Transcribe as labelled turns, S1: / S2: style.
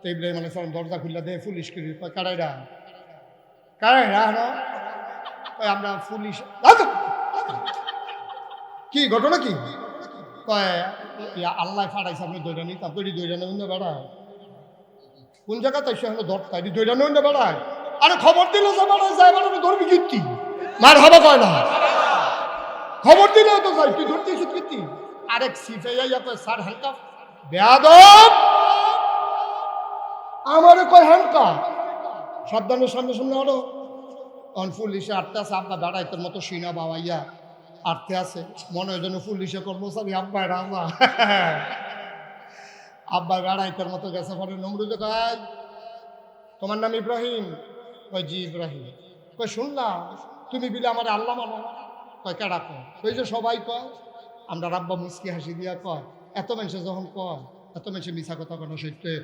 S1: তো ইব্রাহিম আলাইহিস সালাম দরজা খুললা দেয় পুলিশ করি কারাইরা কারাইরা হলো আমরা পুলিশ কি ঘটনা কি কয় আল্লাহ ফাটাইছে আপনি দৈরা নিতাম তৈরি দৈরা নেই না বেড়ায় কোন জায়গাতে এসে হলো দরকার দৈরা নেই না বেড়ায় আরে খবর দিলে যে বেড়ায় যায় বেড়ানো ধরবি কীর্তি মার হবে কয় না খবর দিলেও তো যাই তুই ধরতে এসে কীর্তি আরেক সিফাইয়া কয় স্যার হালকা বেয়াদব আমারে কয় হালকা সাবধানের সামনে সামনে আরো অন পুলিশে আটতে আছে আব্বা বেড়াইতের মতো সিনা বাবাইয়া আটতে আছে মনে হয় যেন পুলিশে কর্মচারী আব্বাই রামা আব্বা বেড়াইতের মতো গেছে পরে নমরুদে কয় তোমার নাম ইব্রাহিম কয় জি ইব্রাহিম কয় শুনলাম তুমি বিলে আমার আল্লাহ মানো কয় কেডা কয় ওই যে সবাই কয় আমরা রাব্বা মুস্কি হাসি দিয়া কয় এত মানুষে যখন কয় এত মানুষে মিছা কথা কোনো সত্যি